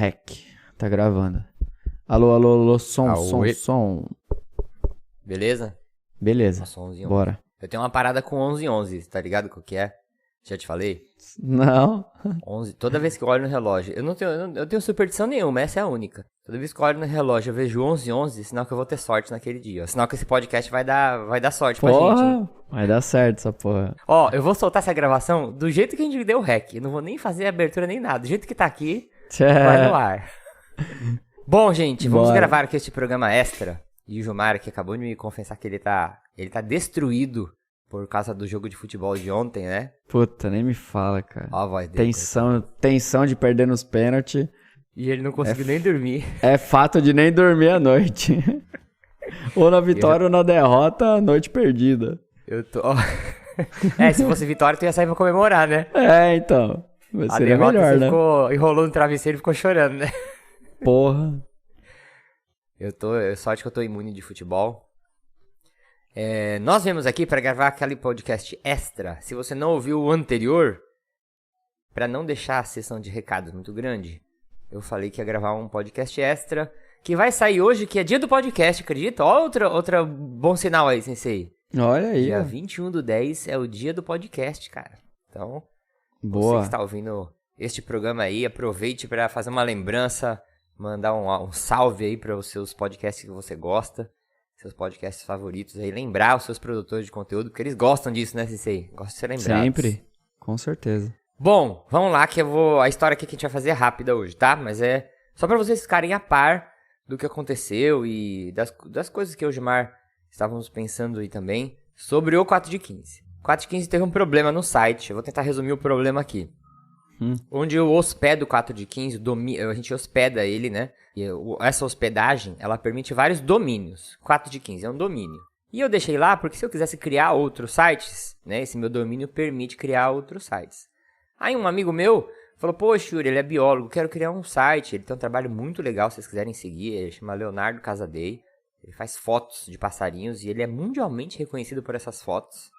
Rec. Tá gravando. Alô, alô, alô, som, Aue. som. Beleza? Beleza, Nossa, 11 e 11. bora. Eu tenho uma parada com 11 e 11, tá ligado qual que é? Já te falei? Não. 11. Toda vez que eu olho no relógio, eu tenho superstição nenhuma, essa é a única. Toda vez que eu olho no relógio, eu vejo 11 e 11, sinal que eu vou ter sorte naquele dia. Sinal que esse podcast vai dar sorte pra gente, hein? Porra, vai dar certo essa porra. Ó, eu vou soltar essa gravação do jeito que a gente deu o rec. Eu não vou nem fazer abertura nem nada. Do jeito que tá aqui, vai no ar. Bom, gente, vamos Bora. gravar aqui este programa extra. E o Gilmar, que acabou de me confessar que ele tá destruído por causa do jogo de futebol de ontem, né? Puta, nem me fala, cara. Ó a voz dele. Tensão de perder nos pênaltis. E ele não conseguiu nem dormir. É fato de nem dormir à noite. Ou na vitória ou na derrota, noite perdida. Eu tô... se fosse vitória, tu ia sair pra comemorar, né? É, então. Mas A seria derrota, melhor, você né? enrolou no travesseiro e ficou chorando, né? Porra. Sorte que eu tô imune de futebol. Nós viemos aqui pra gravar aquele podcast extra. Se você não ouviu o anterior, pra não deixar a sessão de recados muito grande, eu falei que ia gravar um podcast extra, que vai sair hoje, que é dia do podcast, acredita? Ó, outra bom sinal aí, sensei. Olha aí. Dia Ó. 21/10 é o dia do podcast, cara. Então, você Boa. que está ouvindo este programa aí, aproveite pra fazer uma lembrança, mandar um salve aí para os seus podcasts que você gosta, seus podcasts favoritos aí, lembrar os seus produtores de conteúdo, porque eles gostam disso, né, Sensei? Gostam de ser lembrados. Sempre. Com certeza. Bom, vamos lá que a história aqui que a gente vai fazer é rápida hoje, tá? Mas é só pra vocês ficarem a par do que aconteceu e das coisas que eu e o Gilmar estávamos pensando aí também sobre o 4 de 15. O 4 de 15 teve um problema no site, eu vou tentar resumir o problema aqui. Onde eu hospedo o 4 de 15, a gente hospeda ele, né? E essa hospedagem, ela permite vários domínios. 4 de 15 é um domínio. E eu deixei lá porque se eu quisesse criar outros sites, né? Esse meu domínio permite criar outros sites. Aí um amigo meu falou, poxa, Yuri, ele é biólogo, quero criar um site. Ele tem um trabalho muito legal, se vocês quiserem seguir. Ele chama Leonardo Casadei. Ele faz fotos de passarinhos e ele é mundialmente reconhecido por essas fotos.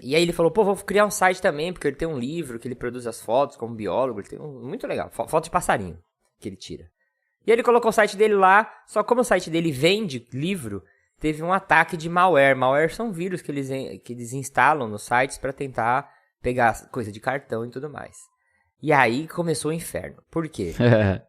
E aí ele falou, vou criar um site também, porque ele tem um livro que ele produz as fotos como biólogo, ele tem muito legal, foto de passarinho que ele tira. E aí ele colocou o site dele lá, só como o site dele vende livro, teve um ataque de malware. Malware são vírus que eles instalam nos sites para tentar pegar coisa de cartão e tudo mais. E aí começou o inferno. Por quê?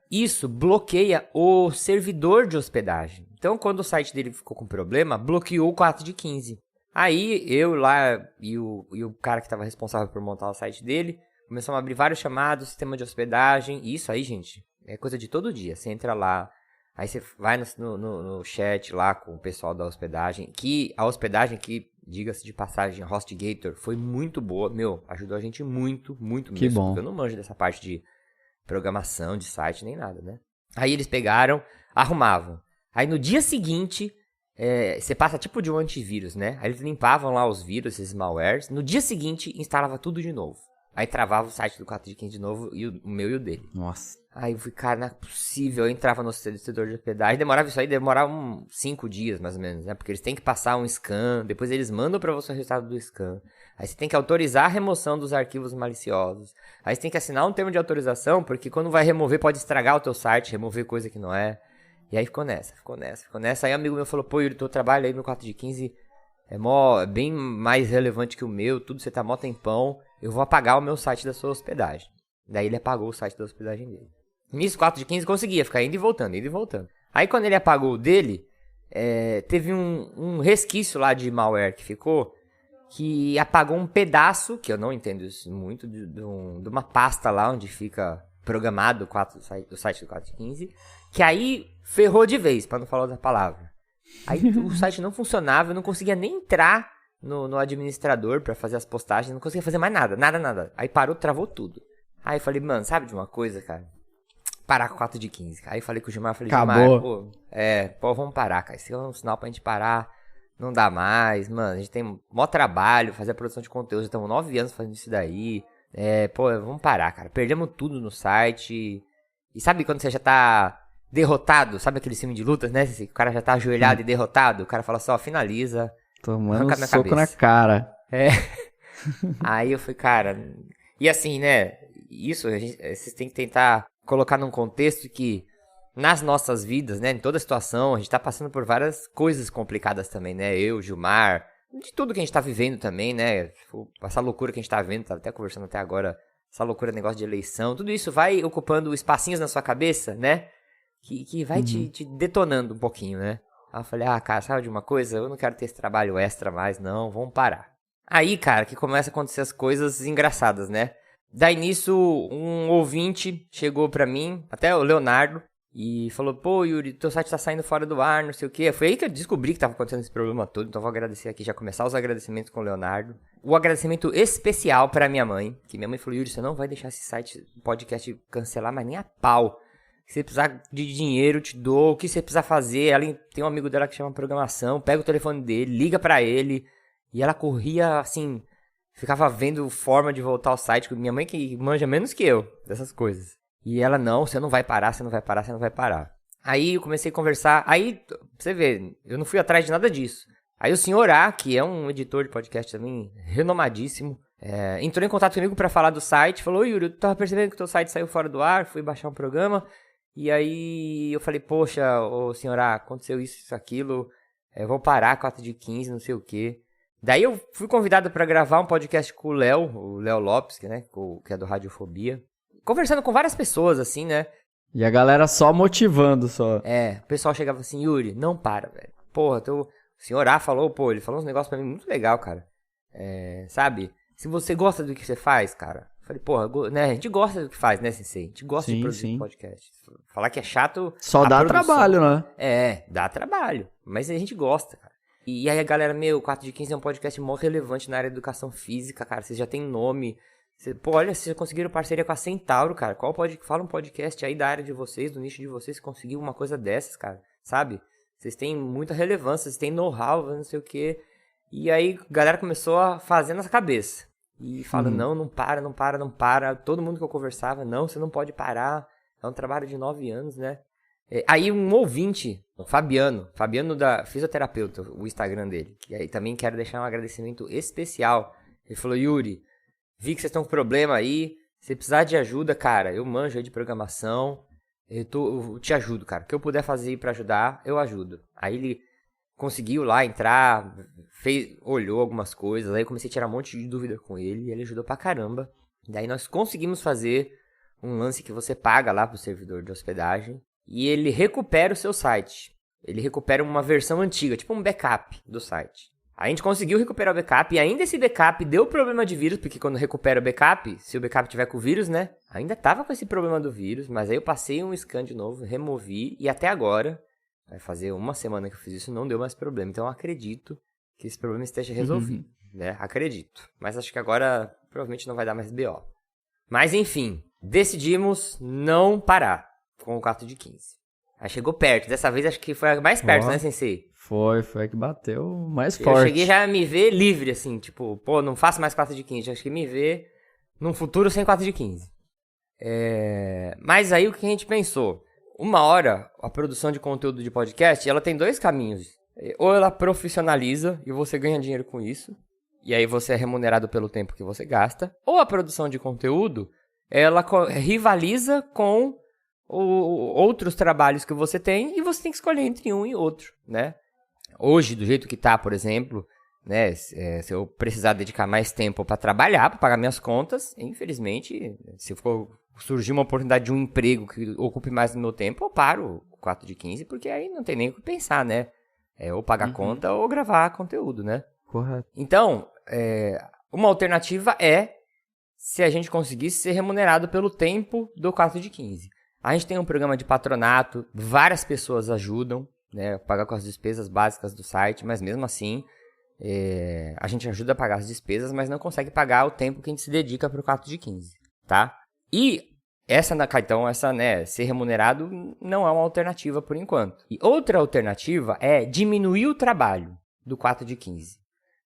Isso bloqueia o servidor de hospedagem. Então quando o site dele ficou com problema, bloqueou o 4 de 15. Aí eu lá e o cara que estava responsável por montar o site dele, começamos a abrir vários chamados, sistema de hospedagem. E isso aí, gente, é coisa de todo dia. Você entra lá, aí você vai no chat lá com o pessoal da hospedagem. Que a hospedagem, que diga-se de passagem, HostGator, foi muito boa. Meu, ajudou a gente muito, muito Que mesmo. bom. Porque eu não manjo dessa parte de programação, de site, nem nada, né? Aí eles pegaram, arrumavam. Aí no dia seguinte... você passa tipo de um antivírus, né? Aí eles limpavam lá os vírus, esses malwares. No dia seguinte, instalava tudo de novo. Aí travava o site do 4 de 15 de novo, e o meu e o dele. Nossa. Aí eu fui, cara, não é possível. Eu entrava no setor de hospedagem. Demorava 5 dias, mais ou menos, né? Porque eles têm que passar um scan. Depois eles mandam pra você o resultado do scan. Aí você tem que autorizar a remoção dos arquivos maliciosos. Aí você tem que assinar um termo de autorização, porque quando vai remover, pode estragar o teu site, remover coisa que não é. E aí ficou nessa. Aí um amigo meu falou, Yuri, teu trabalho aí no 4 de 15 é bem mais relevante que o meu, tudo, você tá mó tempão, eu vou apagar o meu site da sua hospedagem. Daí ele apagou o site da hospedagem dele. Nisso, 4 de 15 conseguia ficar indo e voltando. Aí quando ele apagou o dele, teve um resquício lá de malware que ficou, que apagou um pedaço, que eu não entendo isso muito, de uma pasta lá onde fica programado o site do 4 de 15, que aí ferrou de vez, pra não falar outra palavra. Aí o site não funcionava, eu não conseguia nem entrar no administrador pra fazer as postagens, não conseguia fazer mais nada. Aí parou, travou tudo. Aí eu falei, mano, sabe de uma coisa, cara? Parar com 4 de 15. Aí eu falei com o Gilmar, Acabou. Gilmar, vamos parar, cara. Esse é um sinal pra gente parar, não dá mais, mano, a gente tem maior trabalho, fazer a produção de conteúdo, já estamos 9 anos fazendo isso daí. Vamos parar, cara. Perdemos tudo no site. E sabe quando você já tá derrotado? Sabe aquele filme de lutas, né? O cara já tá ajoelhado e derrotado. O cara fala só, finaliza. Tomando arranca um minha soco cabeça. na cara. Aí eu fui, cara... E assim, né? Isso, vocês têm que tentar colocar num contexto que nas nossas vidas, né, em toda situação, a gente tá passando por várias coisas complicadas também, né? Eu, Gilmar, de tudo que a gente tá vivendo também, né? Essa loucura que a gente tá vendo, tá até conversando até agora, essa loucura, negócio de eleição, tudo isso vai ocupando espacinhos na sua cabeça, né? Que vai te detonando um pouquinho, né? Aí eu falei, cara, sabe de uma coisa? Eu não quero ter esse trabalho extra mais, não, vamos parar. Aí, cara, que começa a acontecer as coisas engraçadas, né? Daí nisso, um ouvinte chegou pra mim, até o Leonardo, e falou, pô, Yuri, teu site tá saindo fora do ar, não sei o quê. Foi aí que eu descobri que tava acontecendo esse problema todo, então vou agradecer aqui, já começar os agradecimentos com o Leonardo. O agradecimento especial pra minha mãe, que minha mãe falou, Yuri, você não vai deixar esse site, podcast cancelar, mas nem a pau. Se você precisar de dinheiro, eu te dou. O que você precisar fazer, ela tem um amigo dela que chama programação, pega o telefone dele, liga pra ele. E ela corria, assim, ficava vendo forma de voltar ao site. Minha mãe que manja menos que eu dessas coisas. E ela, não, você não vai parar, você não vai parar, você não vai parar. Aí eu comecei a conversar. Aí, pra você ver, eu não fui atrás de nada disso. Aí o senhor A, que é um editor de podcast também renomadíssimo, entrou em contato comigo pra falar do site. Falou, Yuri, eu tava percebendo que o teu site saiu fora do ar, fui baixar um programa. E aí eu falei, poxa, ô senhor A, aconteceu isso, aquilo. Vou parar 4/15, não sei o quê. Daí eu fui convidado pra gravar um podcast com o Léo Lopes, que é do Radiofobia. Conversando com várias pessoas, assim, né? E a galera só motivando, só. O pessoal chegava assim, Yuri, não para, velho. Porra, o senhor A falou, ele falou uns negócios pra mim muito legal, cara. Sabe? Se você gosta do que você faz, cara. Eu falei, porra, né? A gente gosta do que faz, né, Sensei? A gente gosta de produzir podcast. Falar que é chato... Só dá trabalho, né? Dá trabalho. Mas a gente gosta, cara. E aí a galera, 4/15 é um podcast mó relevante na área de educação física, cara. Vocês já tem nome. Olha, vocês já conseguiram parceria com a Centauro, cara. Fala um podcast aí da área de vocês, do nicho de vocês, que conseguiu uma coisa dessas, cara. Sabe? Vocês têm muita relevância, vocês têm know-how, não sei o quê. E aí a galera começou a fazer na cabeça. E fala, não para. Todo mundo que eu conversava, não, você não pode parar. É um trabalho de 9 anos, né? Aí um ouvinte, o Fabiano da Fisioterapeuta, o Instagram dele, que aí também quero deixar um agradecimento especial. Ele falou, Yuri, vi que vocês estão com problema aí, se precisar de ajuda, cara, eu manjo aí de programação, eu te ajudo, cara. O que eu puder fazer pra ajudar, eu ajudo. Aí ele conseguiu lá entrar, olhou algumas coisas, aí eu comecei a tirar um monte de dúvida com ele, e ele ajudou pra caramba. Daí nós conseguimos fazer um lance que você paga lá pro servidor de hospedagem, e ele recupera o seu site. Ele recupera uma versão antiga, tipo um backup do site. A gente conseguiu recuperar o backup, e ainda esse backup deu problema de vírus, porque quando recupera o backup, se o backup tiver com vírus, né, ainda tava com esse problema do vírus, mas aí eu passei um scan de novo, removi, e até agora, vai fazer uma semana que eu fiz isso, não deu mais problema. Então eu acredito que esse problema esteja resolvido, né, acredito. Mas acho que agora provavelmente não vai dar mais BO. Mas enfim, decidimos não parar com o 4/15. Aí chegou perto, dessa vez acho que foi a mais perto, né, Sensei? Foi que bateu mais forte. Eu cheguei já a me ver livre, assim, tipo, não faço mais 4/15, acho que me ver num futuro sem 4/15. Mas aí o que a gente pensou? Uma hora, a produção de conteúdo de podcast, ela tem 2 caminhos. Ou ela profissionaliza e você ganha dinheiro com isso, e aí você é remunerado pelo tempo que você gasta. Ou a produção de conteúdo, ela rivaliza com outros trabalhos que você tem, e você tem que escolher entre um e outro, né? Hoje, do jeito que tá, por exemplo, né, se eu precisar dedicar mais tempo para trabalhar, para pagar minhas contas, infelizmente, se surgir uma oportunidade de um emprego que ocupe mais do meu tempo, eu paro 4/15, porque aí não tem nem o que pensar, né? Ou pagar conta ou gravar conteúdo, né? Correto. Então, uma alternativa é se a gente conseguisse ser remunerado pelo tempo do 4/15. A gente tem um programa de patronato, várias pessoas ajudam, né, pagar com as despesas básicas do site, mas mesmo assim, a gente ajuda a pagar as despesas, mas não consegue pagar o tempo que a gente se dedica para o 4/15, tá? E ser remunerado não é uma alternativa por enquanto. E outra alternativa é diminuir o trabalho do 4/15.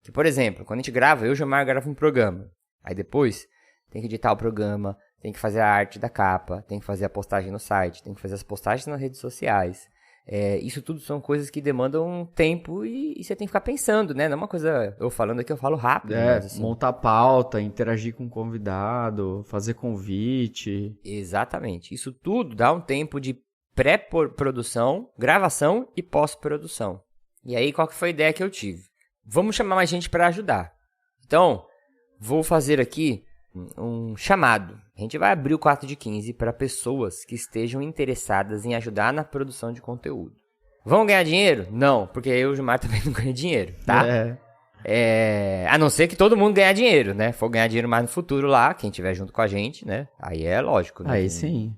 Que, por exemplo, quando a gente grava, eu e o Gilmar grava um programa, aí depois tem que editar o programa, tem que fazer a arte da capa, tem que fazer a postagem no site, tem que fazer as postagens nas redes sociais. Isso tudo são coisas que demandam tempo e você tem que ficar pensando, né? Não é uma coisa, eu falando aqui, eu falo rápido. Mas, assim, montar pauta, interagir com o convidado, fazer convite. Exatamente. Isso tudo dá um tempo de pré-produção, gravação e pós-produção. E aí, qual que foi a ideia que eu tive? Vamos chamar mais gente para ajudar. Então, vou fazer aqui um chamado. A gente vai abrir o 4 de 15 para pessoas que estejam interessadas em ajudar na produção de conteúdo. Vão ganhar dinheiro? Não, porque eu e o Gilmar também não ganham dinheiro, tá? A não ser que todo mundo ganhar dinheiro, né? For ganhar dinheiro mais no futuro lá, quem estiver junto com a gente, né? Aí é lógico, né? Aí sim.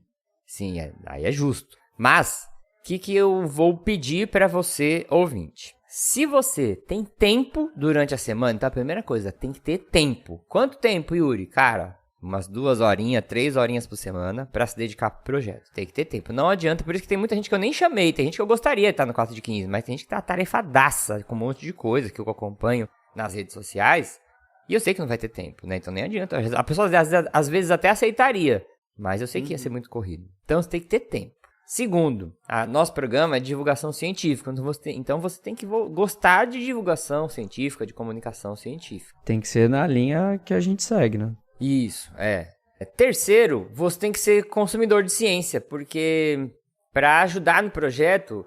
Sim, aí é justo. Mas, o que eu vou pedir para você, ouvinte? Se você tem tempo durante a semana, então a primeira coisa, tem que ter tempo. Quanto tempo, Yuri? Cara, umas 2 horinhas, 3 horinhas por semana para se dedicar pro projeto. Tem que ter tempo. Não adianta, por isso que tem muita gente que eu nem chamei. Tem gente que eu gostaria de estar no 4 de 15, mas tem gente que tá tarefadaça com um monte de coisa que eu acompanho nas redes sociais. E eu sei que não vai ter tempo, né? Então nem adianta. A pessoa às vezes até aceitaria, mas eu sei que ia ser muito corrido. Então você tem que ter tempo. Segundo, nosso programa é de divulgação científica, então você tem que gostar de divulgação científica, de comunicação científica. Tem que ser na linha que a gente segue, né? Isso, Terceiro, você tem que ser consumidor de ciência, porque para ajudar no projeto,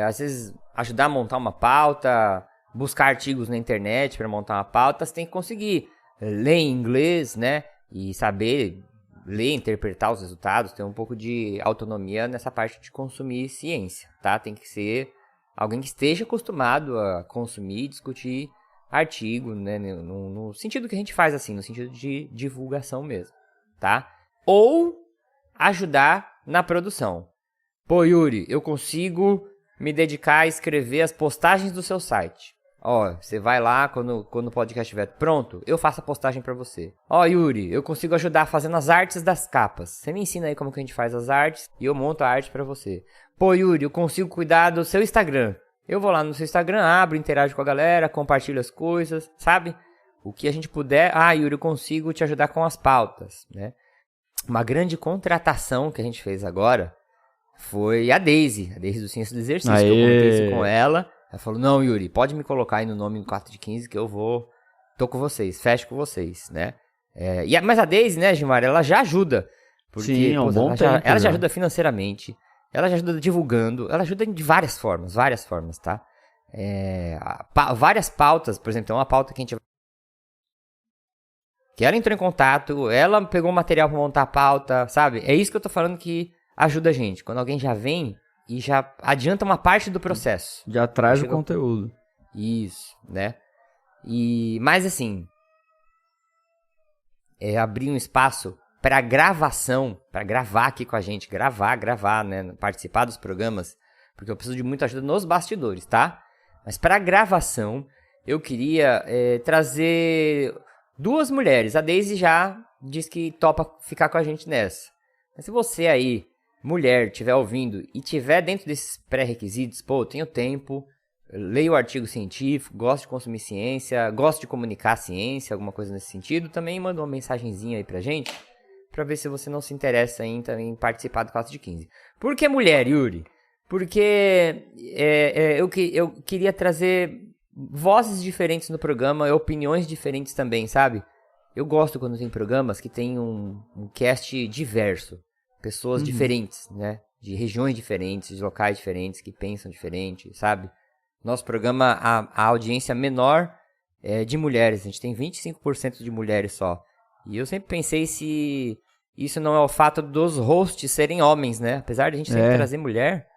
às vezes ajudar a montar uma pauta, buscar artigos na internet para montar uma pauta, você tem que conseguir ler em inglês, né? E saber ler, interpretar os resultados, ter um pouco de autonomia nessa parte de consumir ciência, tá? Tem que ser alguém que esteja acostumado a consumir e discutir artigo, né? No sentido que a gente faz assim, no sentido de divulgação mesmo, tá? Ou ajudar na produção. Pô, Yuri, eu consigo me dedicar a escrever as postagens do seu site. Ó, você vai lá, quando o podcast estiver pronto, eu faço a postagem pra você. Ó, Yuri, eu consigo ajudar fazendo as artes das capas. Você me ensina aí como que a gente faz as artes e eu monto a arte pra você. Pô, Yuri, eu consigo cuidar do seu Instagram. Eu vou lá no seu Instagram, abro, interajo com a galera, compartilho as coisas, sabe? O que a gente puder. Yuri, eu consigo te ajudar com as pautas, né? Uma grande contratação que a gente fez agora foi a Daisy do Ciência do Exercício. Que eu comentei isso com ela. Ela falou, não, Yuri, pode me colocar aí no nome do 4 de 15 que eu tô com vocês, fecho com vocês, né? Mas a Daisy, né, Gilmar, ela já ajuda. Porque, sim, é um bom tempo. Ela já ajuda financeiramente, ela já ajuda divulgando, ela ajuda de várias formas, tá? Várias pautas, por exemplo, tem uma pauta que a gente... que ela entrou em contato, ela pegou o material pra montar a pauta, sabe? É isso que eu tô falando que ajuda a gente. Quando alguém já vem e já adianta uma parte do processo. Já traz o conteúdo. Isso, né? Mas assim, abrir um espaço para gravação, para gravar aqui com a gente, gravar, né? Participar dos programas, porque eu preciso de muita ajuda nos bastidores, tá? Mas para gravação, eu queria trazer 2 mulheres. A Daisy já disse que topa ficar com a gente nessa. Mas se você aí, mulher, estiver ouvindo e estiver dentro desses pré-requisitos, pô, eu tenho tempo, leio o artigo científico, gosto de consumir ciência, gosto de comunicar ciência, alguma coisa nesse sentido, também manda uma mensagenzinha aí pra gente, pra ver se você não se interessa em participar do 4 de 15. Por que mulher, Yuri? Porque eu queria trazer vozes diferentes no programa e opiniões diferentes também, sabe? Eu gosto quando tem programas que tem um cast diverso. Pessoas diferentes, né? De regiões diferentes, de locais diferentes, que pensam diferente, sabe? Nosso programa, a audiência menor é de mulheres. A gente tem 25% de mulheres só. E eu sempre pensei se isso não é o fato dos hosts serem homens, né? Apesar de a gente sempre trazer mulher.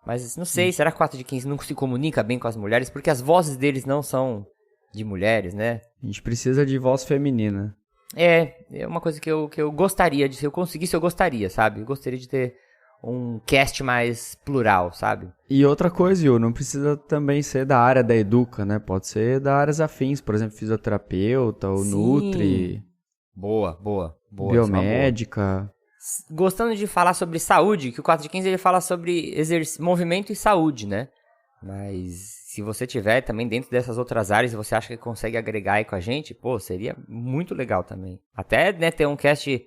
Mas não sei, será que o 4 de 15 não se comunica bem com as mulheres? Porque as vozes deles não são de mulheres, né? A gente precisa de voz feminina. É uma coisa que eu gostaria de... Se eu conseguisse, eu gostaria, sabe? Eu gostaria de ter um cast mais plural, sabe? E outra coisa, Yu, não precisa também ser da área da Educa, né? Pode ser da áreas afins, por exemplo, fisioterapeuta, ou Nutri. Boa. Biomédica. Gostando de falar sobre saúde, que o 4 de 15 ele fala sobre movimento e saúde, né? Mas se você tiver também dentro dessas outras áreas e você acha que consegue agregar aí com a gente, pô, seria muito legal também. Até, né, ter um cast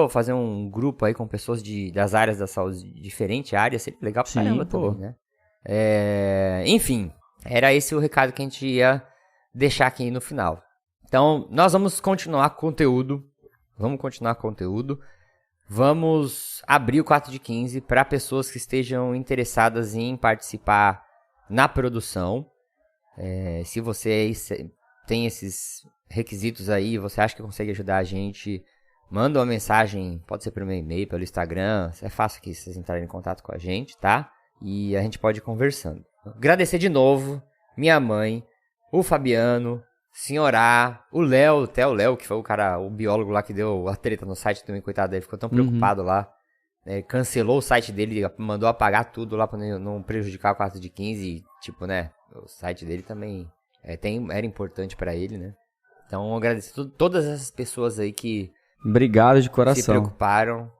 fazer um grupo aí com pessoas das áreas da saúde, diferentes áreas, seria legal pra caramba também, né? Enfim, era esse o recado que a gente ia deixar aqui no final. Então, nós vamos continuar conteúdo. Vamos abrir o 4 de 15 para pessoas que estejam interessadas em participar na produção. Se você tem esses requisitos aí, você acha que consegue ajudar a gente, manda uma mensagem, pode ser pelo meu e-mail, pelo Instagram, é fácil que vocês entrarem em contato com a gente, tá? E a gente pode ir conversando. Agradecer de novo minha mãe, o Fabiano, Senhorá, o Léo, até o Léo, que foi o biólogo lá que deu a treta no site também, coitado dele, ficou tão preocupado lá. Cancelou o site dele, mandou apagar tudo lá pra não prejudicar o 4 de 15, tipo, né, o site dele também era importante pra ele, né. Então, agradecer todas essas pessoas aí que obrigado de coração. Se preocuparam,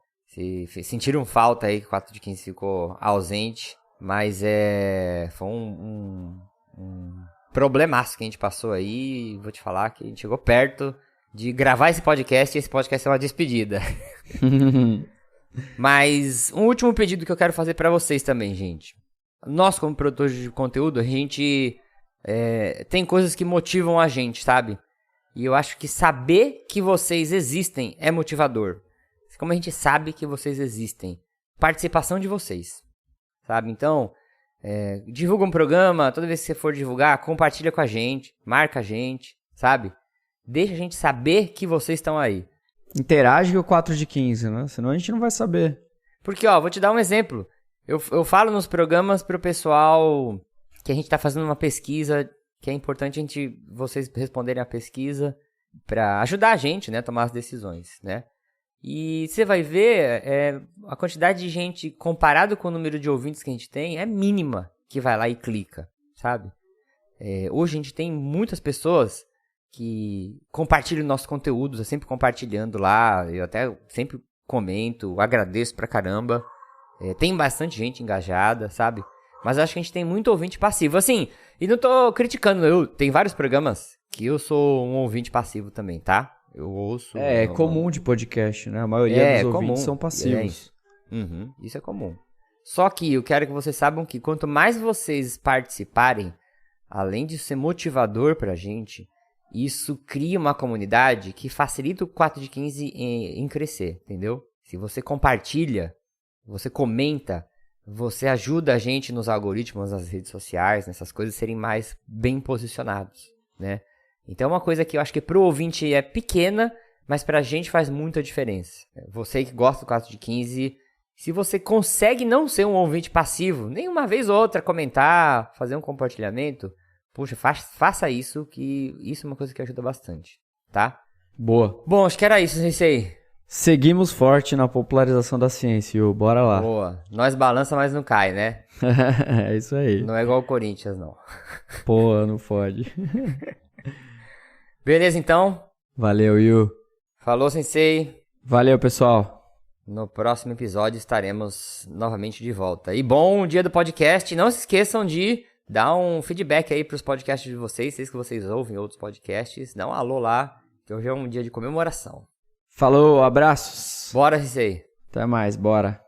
sentiram falta aí que o 4 de 15 ficou ausente, mas foi um problemaço que a gente passou aí. Vou te falar que a gente chegou perto de gravar esse podcast e esse podcast é uma despedida. Mas um último pedido que eu quero fazer pra vocês também, gente. Nós, como produtores de conteúdo, a gente tem coisas que motivam a gente, sabe? E eu acho que saber que vocês existem é motivador. Como a gente sabe que vocês existem? Participação de vocês, sabe? Então, divulga um programa, toda vez que você for divulgar, compartilha com a gente, marca a gente, sabe? Deixa a gente saber que vocês estão aí. Interage com o 4 de 15, né? Senão a gente não vai saber. Porque, vou te dar um exemplo. Eu falo nos programas pro pessoal que a gente tá fazendo uma pesquisa, que é importante vocês responderem a pesquisa pra ajudar a gente, né, a tomar as decisões, né? E você vai ver, a quantidade de gente, comparado com o número de ouvintes que a gente tem, é mínima que vai lá e clica, sabe? Hoje a gente tem muitas pessoas que compartilham nossos conteúdos, eu sempre compartilhando lá, eu até sempre comento, agradeço pra caramba. Tem bastante gente engajada, sabe? Mas acho que a gente tem muito ouvinte passivo, assim, e não tô criticando, tem vários programas que eu sou um ouvinte passivo também, tá? Eu ouço... É comum de podcast, né? A maioria dos ouvintes são passivos. Isso é comum. Só que eu quero que vocês saibam que quanto mais vocês participarem, além de ser motivador pra gente, isso cria uma comunidade que facilita o 4 de 15 em crescer, entendeu? Se você compartilha, você comenta, você ajuda a gente nos algoritmos, nas redes sociais, nessas coisas serem mais bem posicionados, né? Então é uma coisa que eu acho que pro ouvinte é pequena, mas pra gente faz muita diferença. Você que gosta do 4 de 15, se você consegue não ser um ouvinte passivo, nem uma vez ou outra comentar, fazer um compartilhamento, puxa, faça isso, que isso é uma coisa que ajuda bastante, tá? Boa. Bom, acho que era isso, Sensei. Seguimos forte na popularização da ciência, Yu. Bora lá. Boa. Nós balança, mas não cai, né? É isso aí. Não é igual o Corinthians, não. Pô, não pode. Beleza, então? Valeu, Yu. Falou, Sensei. Valeu, pessoal. No próximo episódio estaremos novamente de volta. E bom dia do podcast. Não se esqueçam de dar um feedback aí pros podcasts de vocês. Sei que vocês ouvem outros podcasts. Dá um alô lá, que hoje é um dia de comemoração. Falou, abraços. Bora, Sensei. Até mais, bora.